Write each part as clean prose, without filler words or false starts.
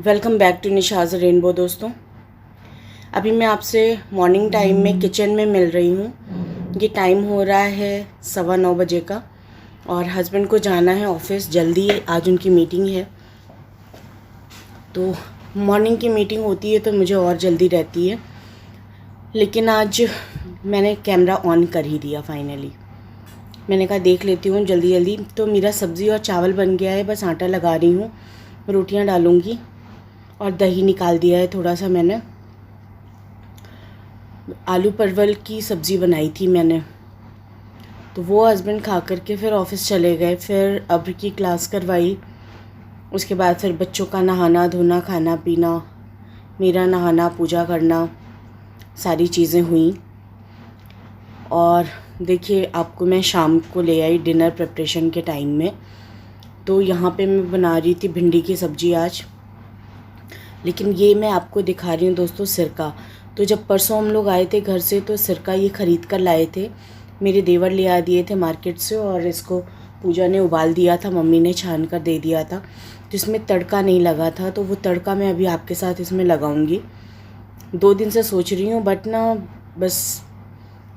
Welcome back to Nisha's rainbow. दोस्तों, अभी मैं आपसे मॉर्निंग टाइम में किचन में मिल रही हूँ। ये टाइम हो रहा है 9:15 का और हस्बैंड को जाना है ऑफिस जल्दी। आज उनकी मीटिंग है, तो मॉर्निंग की मीटिंग होती है तो मुझे और जल्दी रहती है, लेकिन आज मैंने कैमरा ऑन कर ही दिया फाइनली। मैंने कहा देख लेती हूँ जल्दी जल्दी। तो मेरा सब्ज़ी और चावल बन गया है, बस आटा लगा रही हूँ, रोटियाँ डालूँगी और दही निकाल दिया है थोड़ा सा। मैंने आलू परवल की सब्ज़ी बनाई थी मैंने, तो वो हस्बैंड खा करके फिर ऑफिस चले गए। फिर अब्र की क्लास करवाई, उसके बाद फिर बच्चों का नहाना धोना खाना पीना, मेरा नहाना पूजा करना, सारी चीज़ें हुई। और देखिए आपको मैं शाम को ले आई डिनर प्रिपरेशन के टाइम में। तो यहाँ पे मैं बना रही थी भिंडी की सब्ज़ी आज, लेकिन ये मैं आपको दिखा रही हूँ दोस्तों सिरका। तो जब परसों हम लोग आए थे घर से तो सिरका ये ख़रीद कर लाए थे, मेरे देवर ले आ दिए थे मार्केट से, और इसको पूजा ने उबाल दिया था, मम्मी ने छान कर दे दिया था। तो इसमें तड़का नहीं लगा था, तो वो तड़का मैं अभी आपके साथ इसमें लगाऊंगी। 2 दिन से सोच रही हूँ, बट ना बस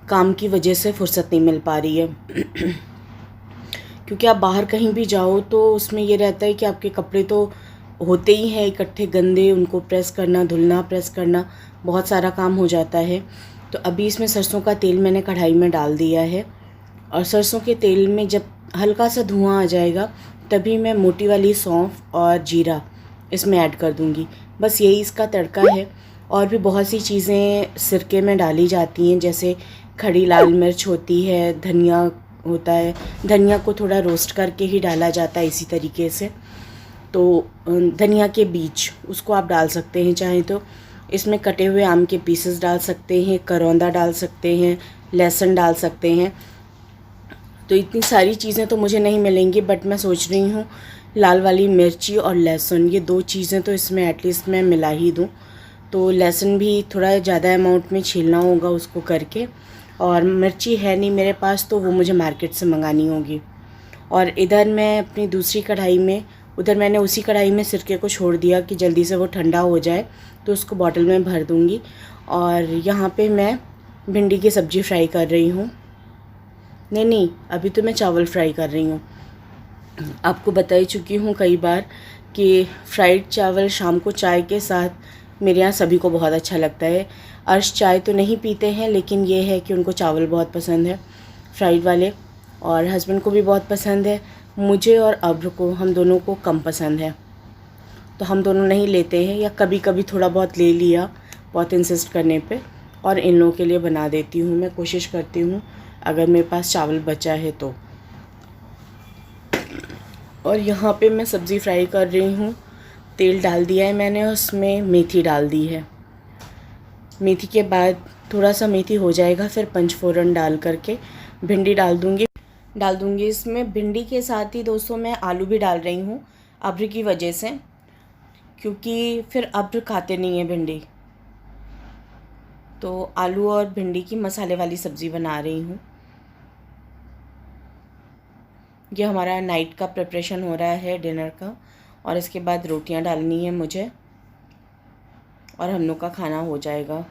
काम की वजह से फुर्सत नहीं मिल पा रही है। क्योंकि आप बाहर कहीं भी जाओ तो उसमें ये रहता है कि आपके कपड़े तो होते ही हैं इकट्ठे गंदे, उनको प्रेस करना, धुलना, प्रेस करना, बहुत सारा काम हो जाता है। तो अभी इसमें सरसों का तेल मैंने कढ़ाई में डाल दिया है, और सरसों के तेल में जब हल्का सा धुआं आ जाएगा तभी मैं मोटी वाली सौंफ और जीरा इसमें ऐड कर दूंगी। बस यही इसका तड़का है। और भी बहुत सी चीज़ें सिरके में डाली जाती हैं, जैसे खड़ी लाल मिर्च होती है, धनिया होता है, धनिया को थोड़ा रोस्ट करके ही डाला जाता है इसी तरीके से। तो धनिया के बीज उसको आप डाल सकते हैं चाहें तो। इसमें कटे हुए आम के पीसेस डाल सकते हैं, करौंदा डाल सकते हैं, लहसुन डाल सकते हैं। तो इतनी सारी चीज़ें तो मुझे नहीं मिलेंगी, बट मैं सोच रही हूँ लाल वाली मिर्ची और लहसुन, ये 2 चीज़ें तो इसमें एटलीस्ट मैं मिला ही दूँ। तो लहसुन भी थोड़ा ज़्यादा अमाउंट में छीलना होगा उसको करके, और मिर्ची है नहीं मेरे पास तो वो मुझे मार्केट से मंगानी होगी। और इधर मैं अपनी दूसरी कढ़ाई में, उधर मैंने उसी कढ़ाई में सिरके को छोड़ दिया कि जल्दी से वो ठंडा हो जाए, तो उसको बॉटल में भर दूँगी। और यहाँ पे मैं भिंडी की सब्ज़ी फ्राई कर रही हूँ। नहीं, अभी तो मैं चावल फ्राई कर रही हूँ। आपको बता ही चुकी हूँ कई बार कि फ्राइड चावल शाम को चाय के साथ मेरे यहाँ सभी को बहुत अच्छा लगता है। अर्श चाय तो नहीं पीते हैं, लेकिन ये है कि उनको चावल बहुत पसंद है फ्राइड वाले, और हस्बैंड को भी बहुत पसंद है। मुझे और अब्र को, हम दोनों को कम पसंद है, तो हम दोनों नहीं लेते हैं, या कभी कभी थोड़ा बहुत ले लिया बहुत इंसिस्ट करने पे। और इन लोगों के लिए बना देती हूँ, मैं कोशिश करती हूँ अगर मेरे पास चावल बचा है तो। और यहाँ पे मैं सब्ज़ी फ्राई कर रही हूँ, तेल डाल दिया है मैंने, उसमें मेथी डाल दी है। मेथी के बाद थोड़ा सा मेथी हो जाएगा, फिर पंचफोरन डाल करके भिंडी डाल दूँगी इसमें। भिंडी के साथ ही दोस्तों मैं आलू भी डाल रही हूँ अब्र की वजह से, क्योंकि फिर अब्र खाते नहीं है भिंडी। तो आलू और भिंडी की मसाले वाली सब्ज़ी बना रही हूँ। ये हमारा नाइट का प्रिपरेशन हो रहा है डिनर का, और इसके बाद रोटियां डालनी है मुझे, और हम लोग का खाना हो जाएगा।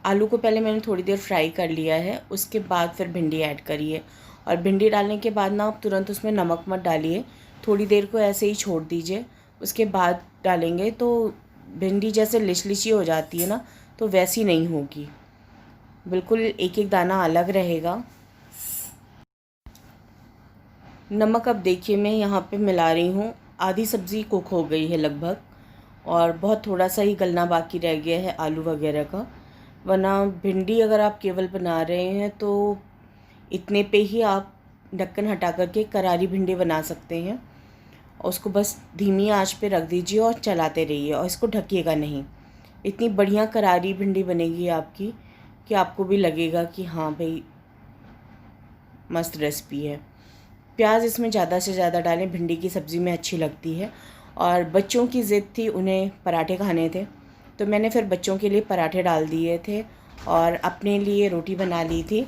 आलू को पहले मैंने थोड़ी देर फ्राई कर लिया है, उसके बाद फिर भिंडी ऐड करी है। और भिंडी डालने के बाद ना आप तुरंत उसमें नमक मत डालिए, थोड़ी देर को ऐसे ही छोड़ दीजिए, उसके बाद डालेंगे तो भिंडी जैसे लिचलिची हो जाती है ना, तो वैसी नहीं होगी, बिल्कुल एक एक दाना अलग रहेगा। नमक अब देखिए मैं यहाँ पे मिला रही हूँ, आधी सब्ज़ी कुक हो गई है लगभग, और बहुत थोड़ा सा ही गलना बाकी रह गया है आलू वगैरह का। वरना भिंडी अगर आप केवल बना रहे हैं तो इतने पे ही आप ढक्कन हटा करके करारी भिंडी बना सकते हैं, और उसको बस धीमी आंच पे रख दीजिए और चलाते रहिए, और इसको ढकिएगा नहीं। इतनी बढ़िया करारी भिंडी बनेगी आपकी कि आपको भी लगेगा कि हाँ भाई मस्त रेसिपी है। प्याज इसमें ज़्यादा से ज़्यादा डालें, भिंडी की सब्ज़ी में अच्छी लगती है। और बच्चों की ज़िद थी, उन्हें पराठे खाने थे, तो मैंने फिर बच्चों के लिए पराठे डाल दिए थे और अपने लिए रोटी बना ली थी।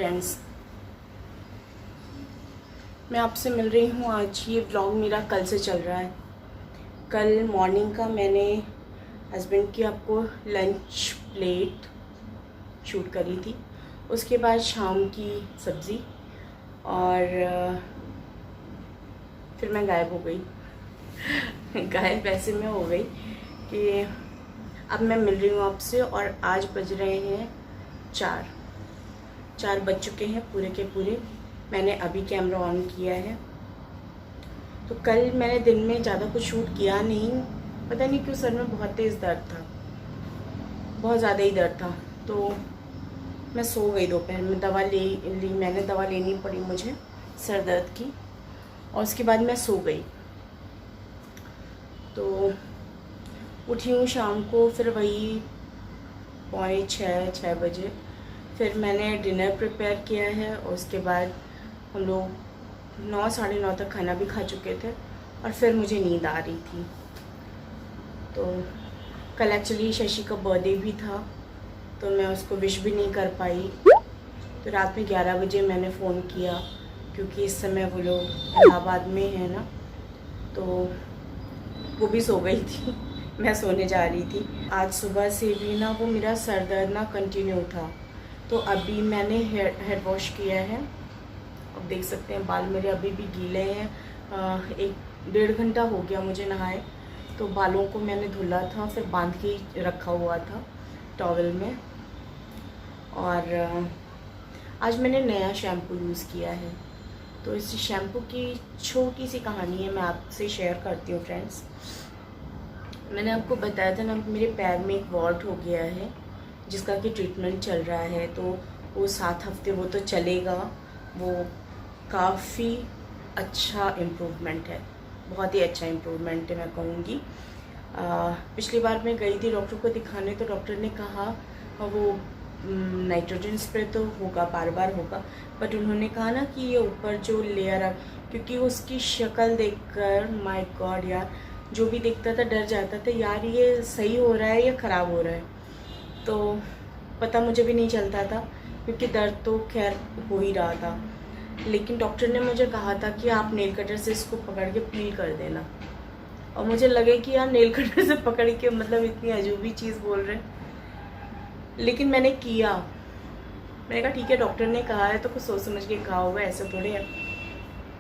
फ्रेंड्स, मैं आपसे मिल रही हूँ आज। ये व्लॉग मेरा कल से चल रहा है। कल मॉर्निंग का मैंने हस्बैंड की आपको लंच प्लेट शूट करी थी, उसके बाद शाम की सब्ज़ी, और फिर मैं गायब हो गई। गायब ऐसे में हो गई कि अब मैं मिल रही हूँ आपसे, और आज बज रहे हैं 4 बज चुके हैं पूरे के पूरे। मैंने अभी कैमरा ऑन किया है। तो कल मैंने दिन में ज़्यादा कुछ शूट किया नहीं, पता नहीं क्यों सर में बहुत तेज़ दर्द था, बहुत ज़्यादा ही दर्द था। तो मैं सो गई दोपहर में। दवा ले ली मैंने, दवा लेनी पड़ी मुझे सर दर्द की, और उसके बाद मैं सो गई। तो उठी हूँ शाम को, फिर वही 5:45-6 बजे। फिर मैंने डिनर प्रिपेयर किया है, और उसके बाद हम लोग 9 साढ़े 9 तक खाना भी खा चुके थे, और फिर मुझे नींद आ रही थी। तो कल एक्चुअली शशि का बर्थडे भी था, तो मैं उसको विश भी नहीं कर पाई। तो रात में 11 बजे मैंने फ़ोन किया, क्योंकि इस समय वो लोग इलाहाबाद में है ना, तो वो भी सो गई थी। मैं सोने जा रही थी। आज सुबह से भी ना वो मेरा सर दर्द ना कंटिन्यू था। तो अभी मैंने हेड वॉश किया है। अब देख सकते हैं बाल मेरे अभी भी गीले हैं। 1-1.5 घंटा हो गया मुझे नहाए। तो बालों को मैंने धुला था, फिर बांध के ही रखा हुआ था टॉवल में। और आज मैंने नया शैम्पू यूज़ किया है। तो इस शैम्पू की छोटी सी कहानी है, मैं आपसे शेयर करती हूँ फ्रेंड्स। मैंने आपको बताया था ना, मेरे पैर में एक वॉल्ट हो गया है, जिसका कि ट्रीटमेंट चल रहा है। तो वो 7 हफ्ते वो तो चलेगा। वो काफ़ी अच्छा इम्प्रूवमेंट है, बहुत ही अच्छा इम्प्रूवमेंट है मैं कहूँगी। पिछली बार मैं गई थी डॉक्टर को दिखाने, तो डॉक्टर ने कहा वो नाइट्रोजन स्प्रे तो होगा, बार बार होगा, बट उन्होंने कहा ना कि ये ऊपर जो लेयर है, क्योंकि उसकी शक्ल देखकर माय गॉड यार, जो भी देखता था डर जाता था यार, ये सही हो रहा है या ख़राब हो रहा है। तो पता मुझे भी नहीं चलता था, क्योंकि दर्द तो खैर हो ही रहा था। लेकिन डॉक्टर ने मुझे कहा था कि आप नेल कटर से इसको पकड़ के पील कर देना। और मुझे लगे कि यार नेल कटर से पकड़ के मतलब इतनी अजूबी चीज़ बोल रहे हैं, लेकिन मैंने किया। मैंने कहा ठीक है, डॉक्टर ने कहा है तो कुछ सोच समझ के कहा होगा, ऐसे थोड़े है।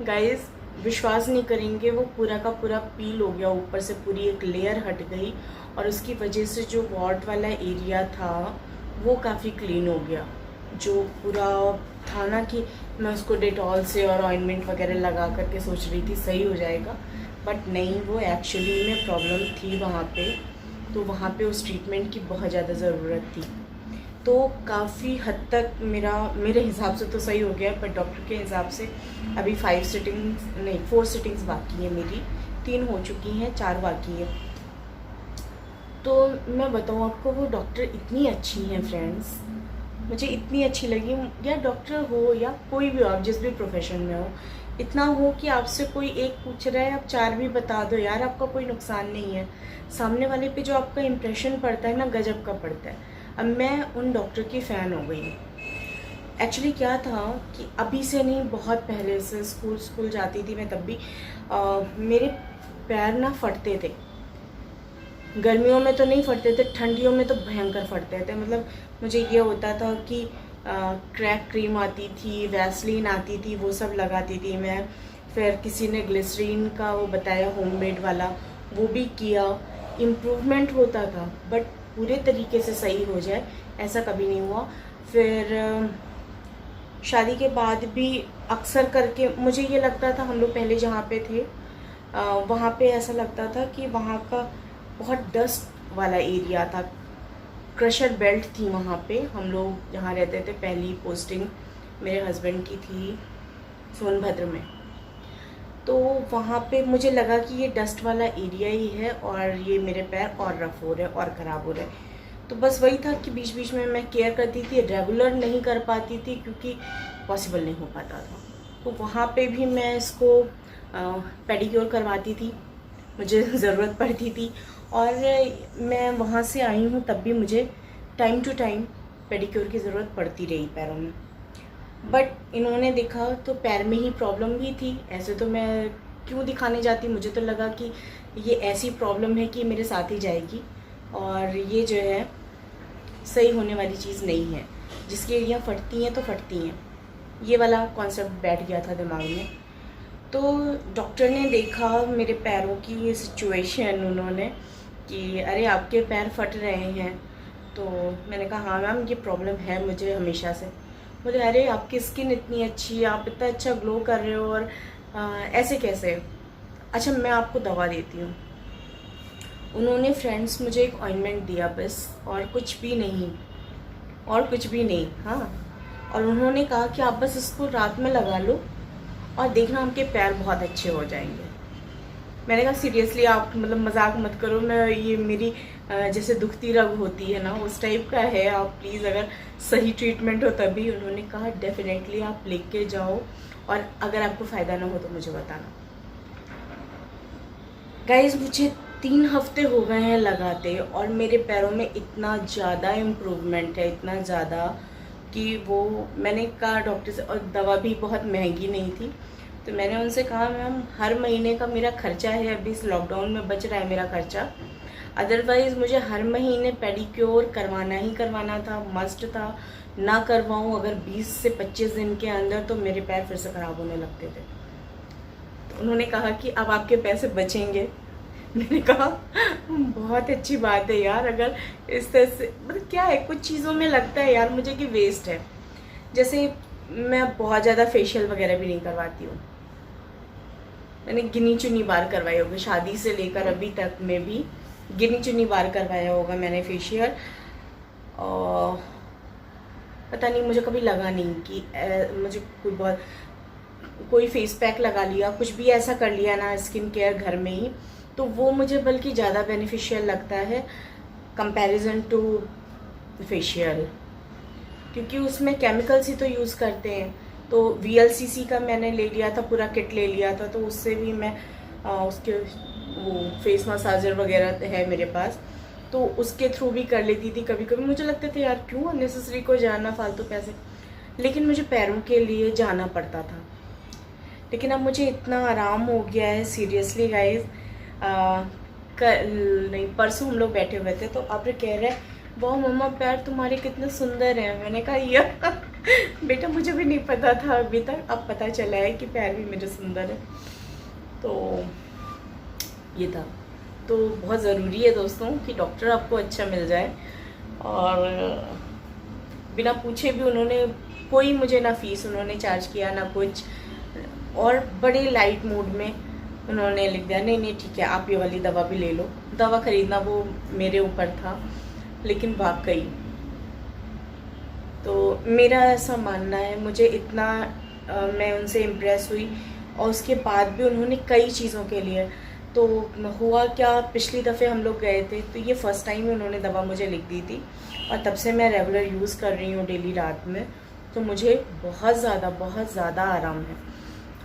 गाइस विश्वास नहीं करेंगे, वो पूरा का पूरा पील हो गया, ऊपर से पूरी एक लेयर हट गई, और उसकी वजह से जो वॉल्ट वाला एरिया था वो काफ़ी क्लीन हो गया। जो पूरा था ना कि मैं उसको डेटॉल से और ऑइंटमेंट वगैरह लगा करके सोच रही थी सही हो जाएगा, बट नहीं, वो एक्चुअली में प्रॉब्लम थी वहाँ पे। तो वहाँ पे उस ट्रीटमेंट की बहुत ज़्यादा ज़रूरत थी। तो काफ़ी हद तक मेरे हिसाब से तो सही हो गया, पर डॉक्टर के हिसाब से अभी 4 सिटिंग्स बाकी है मेरी। 3 हो चुकी हैं, 4 बाकी है। तो मैं बताऊँ आपको, वो डॉक्टर इतनी अच्छी हैं फ्रेंड्स, मुझे इतनी अच्छी लगी। या डॉक्टर हो या कोई भी हो, आप जिस भी प्रोफेशन में हो, इतना हो कि आपसे कोई एक पूछ रहा है, आप 4 भी बता दो यार, आपका कोई नुकसान नहीं है। सामने वाले पे जो आपका इम्प्रेशन पड़ता है ना, गजब का पड़ता है। अब मैं उन डॉक्टर की फ़ैन हो गई। एक्चुअली क्या था कि अभी से नहीं, बहुत पहले से स्कूल जाती थी मैं, तब भी मेरे पैर ना फटते थे। गर्मियों में तो नहीं फटते थे, ठंडियों में तो भयंकर फटते थे। मतलब मुझे ये होता था कि क्रैक क्रीम आती थी, वैसलीन आती थी, वो सब लगाती थी मैं। फिर किसी ने ग्लिसरीन का वो बताया होममेड वाला, वो भी किया। इम्प्रूवमेंट होता था, बट पूरे तरीके से सही हो जाए ऐसा कभी नहीं हुआ। फिर शादी के बाद भी अक्सर करके मुझे ये लगता था, हम लोग पहले जहाँ पे थे वहाँ पे ऐसा लगता था कि वहाँ का बहुत डस्ट वाला एरिया था। क्रशर बेल्ट थी वहाँ पे, हम लोग जहाँ रहते थे। पहली पोस्टिंग मेरे हस्बैंड की थी सोनभद्र में। तो वहाँ पे मुझे लगा कि ये डस्ट वाला एरिया ही है, और ये मेरे पैर और रफ़ हो रहे और ख़राब हो रहे। तो बस वही था कि बीच बीच में मैं केयर करती थी, रेगुलर नहीं कर पाती थी क्योंकि पॉसिबल नहीं हो पाता था। तो वहाँ पे भी मैं इसको पेडिक्योर करवाती थी, मुझे ज़रूरत पड़ती थी। और मैं वहाँ से आई हूँ तब भी मुझे टाइम टू टाइम पेडिक्योर की ज़रूरत पड़ती रही पैरों में। बट इन्होंने देखा तो पैर में ही प्रॉब्लम भी थी। ऐसे तो मैं क्यों दिखाने जाती, मुझे तो लगा कि ये ऐसी प्रॉब्लम है कि मेरे साथ ही जाएगी और ये जो है सही होने वाली चीज़ नहीं है। जिसकी एड़ियाँ फटती हैं तो फटती हैं, ये वाला कॉन्सेप्ट बैठ गया था दिमाग में। तो डॉक्टर ने देखा मेरे पैरों की ये सिचुएशन, उन्होंने कि अरे आपके पैर फट रहे हैं। तो मैंने कहा हाँ मैम ये प्रॉब्लम है मुझे हमेशा से। बोले अरे आपकी स्किन इतनी अच्छी है, आप इतना अच्छा ग्लो कर रहे हो और ऐसे कैसे। अच्छा मैं आपको दवा देती हूँ। उन्होंने फ्रेंड्स मुझे एक ऑइंटमेंट दिया बस, और कुछ भी नहीं, और कुछ भी नहीं। हाँ, और उन्होंने कहा कि आप बस इसको रात में लगा लो और देखना आपके पैर बहुत अच्छे हो जाएंगे। मैंने कहा सीरियसली आप मतलब मजाक मत करो, मैं ये मेरी जैसे दुखती रग होती है ना उस टाइप का है, आप प्लीज़ अगर सही ट्रीटमेंट हो तभी। उन्होंने कहा डेफिनेटली आप लेके जाओ और अगर आपको फ़ायदा ना हो तो मुझे बताना। गाइस मुझे 3 हफ्ते हो गए हैं लगाते और मेरे पैरों में इतना ज़्यादा इम्प्रूवमेंट है, इतना ज़्यादा कि वो मैंने कहा डॉक्टर से, और दवा भी बहुत महंगी नहीं थी। तो मैंने उनसे कहा मैम हर महीने का मेरा खर्चा है, अभी इस लॉकडाउन में बच रहा है मेरा खर्चा, अदरवाइज़ मुझे हर महीने पेडिक्योर करवाना ही करवाना था, मस्ट था। ना करवाऊँ अगर 20 से 25 दिन के अंदर तो मेरे पैर फिर से ख़राब होने लगते थे। तो उन्होंने कहा कि अब आपके पैसे बचेंगे। मैंने कहा बहुत अच्छी बात है यार, अगर इस तरह से मतलब क्या है, कुछ चीज़ों में लगता है यार मुझे कि वेस्ट है। जैसे मैं बहुत ज़्यादा फेशियल वगैरह भी नहीं करवाती हूँ, मैंने गिनी चुनी बार करवाई होगी, शादी से लेकर अभी तक में भी गिनी चुनी बार करवाया होगा मैंने फेशियल। और पता नहीं मुझे कभी लगा नहीं कि मुझे कोई फेस पैक लगा लिया, कुछ भी ऐसा कर लिया ना स्किन केयर घर में ही, तो वो मुझे बल्कि ज़्यादा बेनिफिशियल लगता है कंपैरिजन टू फेशियल, क्योंकि उसमें केमिकल्स ही तो यूज़ करते हैं। तो VLCC का मैंने ले लिया था, पूरा किट ले लिया था, तो उससे भी मैं उसके वो फेस मसाजर वगैरह है मेरे पास, तो उसके थ्रू भी कर लेती थी। कभी कभी मुझे लगता था यार क्यों अननेसेसरी को जाना फालतू पैसे, लेकिन मुझे पैरों के लिए जाना पड़ता था। लेकिन अब मुझे इतना आराम हो गया है सीरियसली गाइज। कल नहीं परसों हम लोग बैठे हुए थे तो आप कह रहे हैं वाह मम्मा पैर तुम्हारे कितने सुंदर हैं। मैंने कहा यार बेटा मुझे भी नहीं पता था अभी तक, अब पता चला है कि पैर भी मेरे सुंदर है। तो ये था, तो बहुत ज़रूरी है दोस्तों कि डॉक्टर आपको अच्छा मिल जाए। और बिना पूछे भी उन्होंने कोई मुझे ना फीस उन्होंने चार्ज किया ना कुछ, और बड़े लाइट मूड में उन्होंने लिख दिया नहीं नहीं ठीक है आप ये वाली दवा भी ले लो। दवा खरीदना वो मेरे ऊपर था, लेकिन वाकई तो मेरा ऐसा मानना है, मुझे इतना मैं उनसे इम्प्रेस हुई। और उसके बाद भी उन्होंने कई चीज़ों के लिए, तो हुआ क्या पिछली दफ़े हम लोग गए थे तो ये फ़र्स्ट टाइम ही उन्होंने दवा मुझे लिख दी थी, और तब से मैं रेगुलर यूज़ कर रही हूँ डेली रात में, तो मुझे बहुत ज़्यादा आराम है।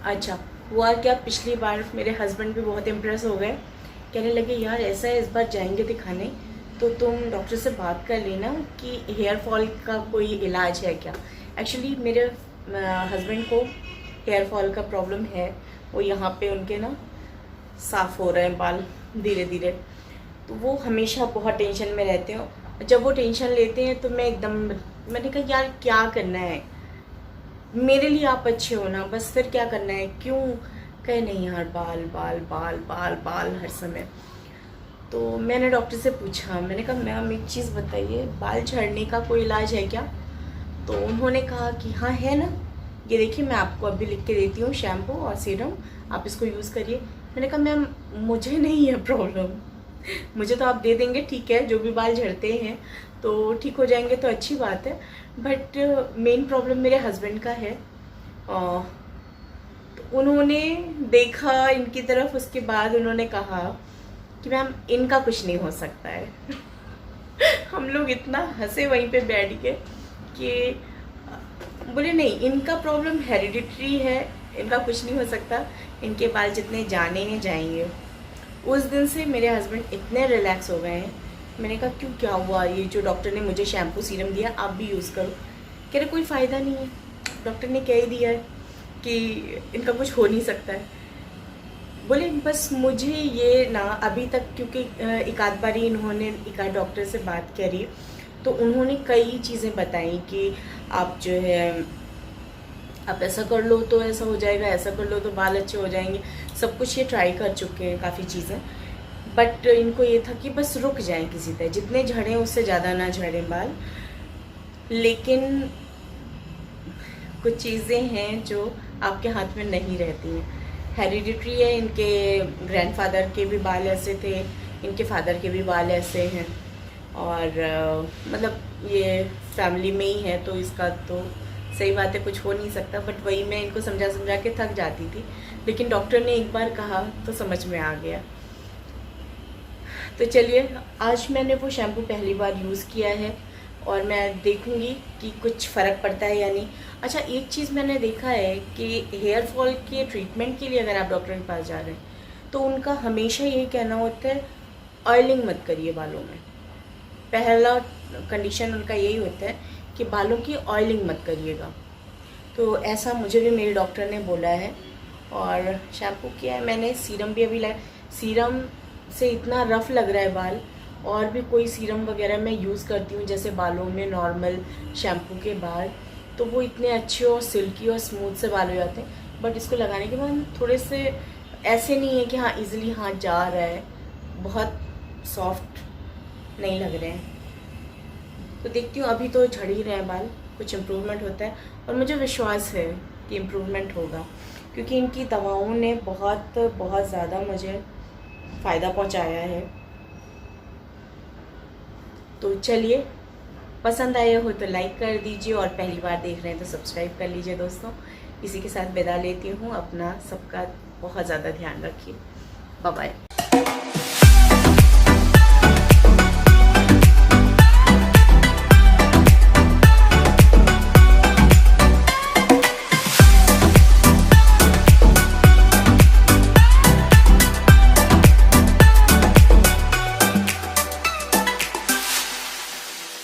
अच्छा हुआ क्या, पिछली बार मेरे हस्बैंड भी बहुत इम्प्रेस हो गए, कहने लगे यार ऐसा है इस बार जाएंगे दिखाने तो तुम डॉक्टर से बात कर लेना कि हेयर फॉल का कोई इलाज है क्या। एक्चुअली मेरे हस्बैंड को हेयर फॉल का प्रॉब्लम है, वो यहाँ पे उनके ना साफ़ हो रहे हैं बाल धीरे धीरे, तो वो हमेशा बहुत टेंशन में रहते हैं। जब वो टेंशन लेते हैं तो मैं एकदम, मैंने कहा यार क्या करना है, मेरे लिए आप अच्छे हो ना बस, फिर क्या करना है, क्यों कहे नहीं यार बाल बाल बाल बाल बाल हर समय। तो मैंने डॉक्टर से पूछा, मैंने कहा मैम एक चीज़ बताइए बाल झड़ने का कोई इलाज है क्या। तो उन्होंने कहा कि हाँ है ना, ये देखिए मैं आपको अभी लिख के देती हूँ शैम्पू और सीरम, आप इसको यूज़ करिए। मैंने कहा मैम मुझे नहीं है प्रॉब्लम, मुझे तो आप दे देंगे ठीक है, जो भी बाल झड़ते हैं तो ठीक हो जाएंगे तो अच्छी बात है, बट मेन प्रॉब्लम मेरे हस्बैंड का है। तो उन्होंने देखा इनकी तरफ, उसके बाद उन्होंने कहा कि मैम इनका कुछ नहीं हो सकता है। हम लोग इतना हंसे वहीं पे बैठ के कि बोले नहीं इनका प्रॉब्लम हेरिडिटरी है, इनका कुछ नहीं हो सकता, इनके बाल जितने जाने हैं जाएंगे। उस दिन से मेरे हस्बैंड इतने रिलैक्स हो गए हैं। मैंने कहा क्यों क्या हुआ, ये जो डॉक्टर ने मुझे शैम्पू सीरम दिया आप भी यूज़ करो। कह रहे कोई फ़ायदा नहीं है। डॉक्टर ने कह ही दिया है कि इनका कुछ हो नहीं सकता है। बोले बस मुझे ये ना अभी तक, क्योंकि एक आध बार ही इन्होंने एक आध डॉक्टर से बात करी तो उन्होंने कई चीज़ें बताई कि आप जो है आप ऐसा कर लो तो ऐसा हो जाएगा, ऐसा कर लो तो बाल अच्छे हो जाएंगे, सब कुछ ये ट्राई कर चुके हैं काफ़ी चीज़ें। बट इनको ये था कि बस रुक जाएं किसी तरह, जितने झड़ें उससे ज़्यादा ना झड़ें बाल। लेकिन कुछ चीज़ें हैं जो आपके हाथ में नहीं रहती हैं। हेरिडिटरी है, इनके ग्रैंडफादर के भी बाल ऐसे थे, इनके फादर के भी बाल ऐसे हैं, और मतलब ये फैमिली में ही है तो इसका तो सही बात है, कुछ हो नहीं सकता। बट वही मैं इनको समझा समझा के थक जाती थी, लेकिन डॉक्टर ने एक बार कहा तो समझ में आ गया। तो चलिए, आज मैंने वो शैम्पू पहली बार यूज़ किया है और मैं देखूंगी कि कुछ फ़र्क पड़ता है या नहीं। अच्छा, एक चीज़ मैंने देखा है कि हेयर फॉल के ट्रीटमेंट के लिए अगर आप डॉक्टर के पास जा रहे हैं तो उनका हमेशा ये कहना होता है ऑयलिंग मत करिए बालों में। पहला कंडीशन उनका यही होता है कि बालों की ऑयलिंग मत करिएगा। तो ऐसा मुझे भी मेरे डॉक्टर ने बोला है। और शैम्पू किया है मैंने, सीरम भी अभी लाया। सीरम से इतना रफ़ लग रहा है बाल, और भी कोई सीरम वगैरह मैं यूज़ करती हूँ जैसे बालों में नॉर्मल शैम्पू के बाद, तो वो इतने अच्छे और सिल्की और स्मूथ से बाल हो जाते हैं। बट इसको लगाने के बाद थोड़े से ऐसे नहीं है कि हाँ इजीली हाथ जा रहा है, बहुत सॉफ्ट नहीं लग रहे हैं। तो देखती हूँ, अभी तो झड़ ही रहे हैं बाल, कुछ इम्प्रूवमेंट होता है और मुझे विश्वास है कि इम्प्रूवमेंट होगा, क्योंकि इनकी दवाओं ने बहुत बहुत ज़्यादा मुझे फ़ायदा पहुँचाया है। तो चलिए, पसंद आया हो तो लाइक कर दीजिए और पहली बार देख रहे हैं तो सब्सक्राइब कर लीजिए दोस्तों। इसी के साथ विदा लेती हूँ, अपना सबका बहुत ज़्यादा ध्यान रखिए। Bye bye.